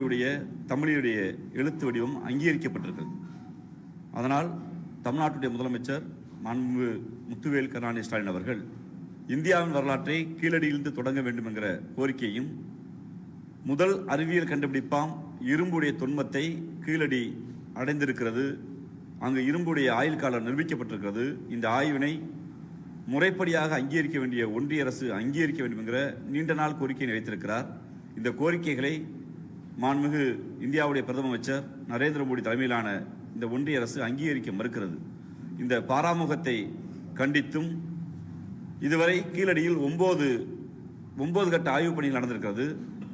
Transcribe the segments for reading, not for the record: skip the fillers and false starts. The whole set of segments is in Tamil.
தமிழுடைய எழுத்து வடிவம் அங்கீகரிக்கப்பட்டிருக்கிறது. அதனால் தமிழ்நாட்டுடைய முதலமைச்சர் மாண்பு முத்துவேல் கருணாநிதி ஸ்டாலின் அவர்கள் இந்தியாவின் வரலாற்றை கீழடியிலிருந்து தொடங்க வேண்டும் என்கிற கோரிக்கையும், முதல் அறிவியல் கண்டுபிடிப்பாம் இரும்புடைய தொன்மத்தை கீழடி அடைந்திருக்கிறது, அங்கு இரும்புடைய ஆயுள் காலம் நிரூபிக்கப்பட்டிருக்கிறது, இந்த ஆய்வினை முறைப்படியாக அங்கீகரிக்க வேண்டிய ஒன்றிய அரசு அங்கீகரிக்க வேண்டும் என்கிற நீண்ட நாள் கோரிக்கையை வைத்திருக்கிறார். இந்த கோரிக்கைகளை மாண்புமிகு இந்தியாவுடைய பிரதம அமைச்சர் நரேந்திர மோடி தலைமையிலான இந்த ஒன்றிய அரசு அங்கீகரிக்க மறுக்கிறது. இந்த பாராமுகத்தை கண்டித்தும் இதுவரை கீழடியில் 9 கட்ட ஆய்வுப் பணிகள் நடந்திருக்கிறது.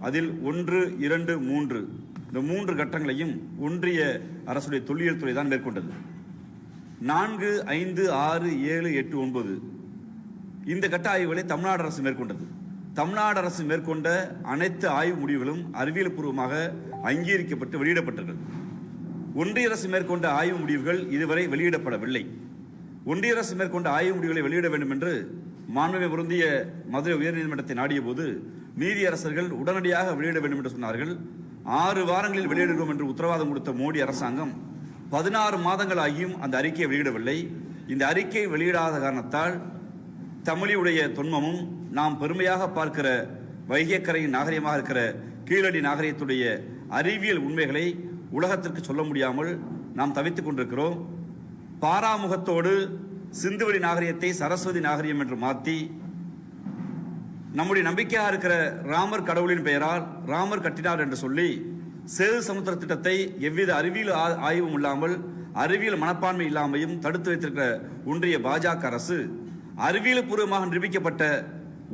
அதில் 1, 2, 3 இந்த 3 கட்டங்களையும் ஒன்றிய அரசுடைய தொல்லியல் துறை தான் மேற்கொண்டது. 4, 5, 6, 7, 8, 9 இந்த கட்ட ஆய்வுகளை தமிழ்நாடு அரசு மேற்கொண்டது. தமிழ்நாடு அரசு மேற்கொண்ட அனைத்து ஆய்வு முடிவுகளும் அறிவியல் பூர்வமாக அங்கீகரிக்கப்பட்டு வெளியிடப்பட்டது. ஒன்றிய அரசு மேற்கொண்ட ஆய்வு முடிவுகள் இதுவரை வெளியிடப்படவில்லை. ஒன்றிய அரசு மேற்கொண்ட ஆய்வு முடிவுகளை வெளியிட வேண்டும் என்று மாண்புமிகு பொருந்திய மதுரை உயர்நீதிமன்றத்தை நாடிய போது நீதியரசர்கள் உடனடியாக வெளியிட வேண்டும் என்று சொன்னார்கள். 6 வாரங்களில் வெளியிடுகிறோம் என்று உத்தரவாதம் கொடுத்த மோடி அரசாங்கம் 16 மாதங்கள் ஆகியும் அந்த அறிக்கையை வெளியிடவில்லை. இந்த அறிக்கையை வெளியிடாத காரணத்தால் தமிழுடைய தொன்மமும் நாம் பெருமையாக பார்க்கிற வைகைக்கரையின் நாகரிகமாக இருக்கிற கீழடி நாகரிகத்துடைய அறிவியல் உண்மைகளை உலகத்திற்கு சொல்ல முடியாமல் நாம் தவித்துக் கொண்டிருக்கிறோம். பாராமுகத்தோடு சிந்துவெளி நாகரிகத்தை சரஸ்வதி நாகரிகம் என்று மாற்றி நம்முடைய நம்பிக்கையாக இருக்கிற ராமர் கடவுளின் பெயரால் ராமர் கட்டினார் என்று சொல்லி சேது சமுத்திர திட்டத்தை எவ்வித அறிவியல் ஆய்வும் இல்லாமல் அறிவியல் மனப்பான்மை இல்லாமையும் தடுத்து வைத்திருக்கிற ஒன்றிய பாஜக அரசு அறிவியல் பூர்வமாக நிரூபிக்கப்பட்ட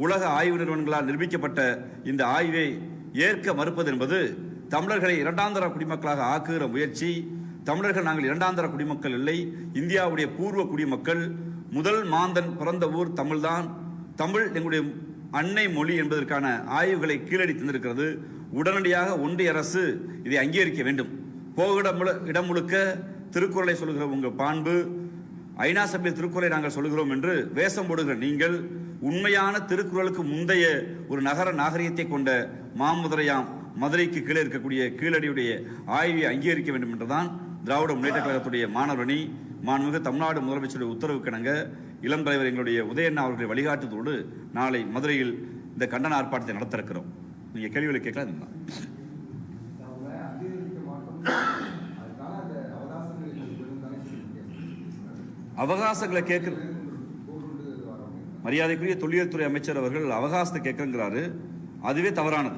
உலக ஆய்வு நிறுவனங்களால் நிரூபிக்கப்பட்ட இந்த ஆய்வை ஏற்க மறுப்பது என்பது தமிழர்களை இரண்டாந்தர குடிமக்களாக ஆக்குகிற முயற்சி. தமிழர்கள் நாங்கள் இரண்டாந்தர குடிமக்கள் இல்லை, இந்தியாவுடைய பூர்வ குடிமக்கள். முதல் மாந்தன் பிறந்த ஊர் தமிழ்தான். தமிழ் எங்களுடைய அன்னை மொழி என்பதற்கான ஆய்வுகளை கீழடி தந்திருக்கிறது. உடனடியாக ஒன்றிய அரசு இதை அங்கீகரிக்க வேண்டும். போகிற இடம் முழுக்க திருக்குறளை சொல்லுகிற உங்கள் பாண்பு, ஐநா சபையில் திருக்குறளை நாங்கள் சொல்லுகிறோம் என்று வேஷம் போடுகிற நீங்கள் உண்மையான திருக்குறளுக்கு முந்தைய ஒரு நகர நாகரிகத்தை கொண்ட மாமதுரையாம் மதுரைக்கு கீழே இருக்கக்கூடிய கீழடியுடைய ஆய்வை அங்கீகரிக்க வேண்டும் என்றுதான் திராவிட முன்னேற்ற கழகத்துடைய மாணவரணி மாண்புமிகு தமிழ்நாடு முதலமைச்சருடைய உத்தரவுக்கிணங்க இளம் தலைவர் எங்களுடைய உதயண்ணா அவர்களை வழிகாட்டுவதோடு நாளை மதுரையில் இந்த கண்டன ஆர்ப்பாட்டத்தை நடத்த இருக்கிறோம். நீங்க கேள்விகளை கேட்கலாம். அவகாசங்களை கேட்க மரியாதைக்குரிய தொல்லியல் துறை அமைச்சர் அவர்கள் அவகாசத்தை கேட்கிறாரு. அதுவே தவறானது.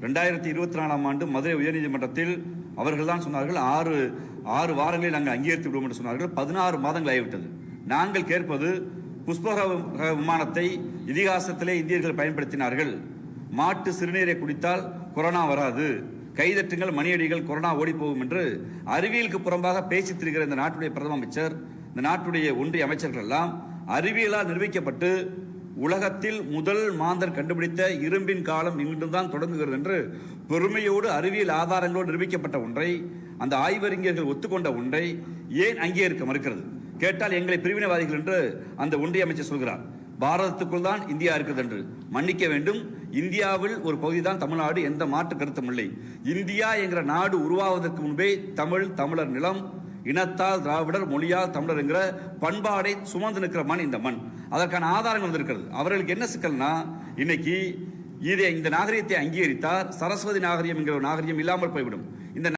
2024ஆம் ஆண்டு மதுரை உயர்நீதிமன்றத்தில் அவர்கள் தான் சொன்னார்கள் 6 வாரங்களில் நாங்கள் அங்கீகரித்து விடுவோம் என்று சொன்னார்கள். 16 மாதங்கள் ஆகிவிட்டது. நாங்கள் கேட்பது புஷ்பக விமானத்தை இதிகாசத்திலே இந்தியர்கள் பயன்படுத்தினார்கள். மாட்டு சிறுநீரை குடித்தால் கொரோனா வராது, கைதட்டுங்கள் மணியடிகள் கொரோனா ஓடி போகும் என்று அறிவியலுக்கு புறம்பாக பேசித் திரிகிற இந்த நாட்டுடைய பிரதம அமைச்சர், இந்த நாட்டுடைய ஒன்றிய அமைச்சர்கள் எல்லாம் அறிவியலால் நிரூபிக்கப்பட்டு உலகத்தில் முதல் மாந்தர் கண்டுபிடித்த இரும்பின் காலம் இன்றுதான் தொடங்குகிறது என்று பெருமையோடு அறிவியல் ஆதாரங்களோடு நிரூபிக்கப்பட்ட ஒன்றை, அந்த ஆய்வறிஞர்கள் ஒத்துக்கொண்ட ஒன்றை ஏன் அங்கீகரிக்க மறுக்கிறது? கேட்டால் எங்களை பிரிவினைவாதிகள் என்று அந்த ஒன்றிய அமைச்சர் சொல்கிறார். பாரதத்துக்குள் தான் இந்தியா இருக்கிறது என்று மன்னிக்க வேண்டும். இந்தியாவில் ஒரு பகுதி தான் தமிழ்நாடு, எந்த மாற்று கருத்தும் இல்லை. இந்தியா என்கிற நாடு உருவாவதற்கு முன்பே தமிழர் நிலம், இனத்தால் திராவிடர், மொழியால் தமிழர் என்கிற பண்பாடை சுமந்து நிற்கிற மண் இந்த மண். அதற்கான ஆதாரங்கள் வந்திருக்கிறது. அவர்களுக்கு என்ன சிக்கல்னா, இன்னைக்கு இந்த நாகரிகத்தை அங்கீகரித்தார் சரஸ்வதி நாகரிகம் என்கிற நாகரிகம் இல்லாமல் போய்விடும். இந்த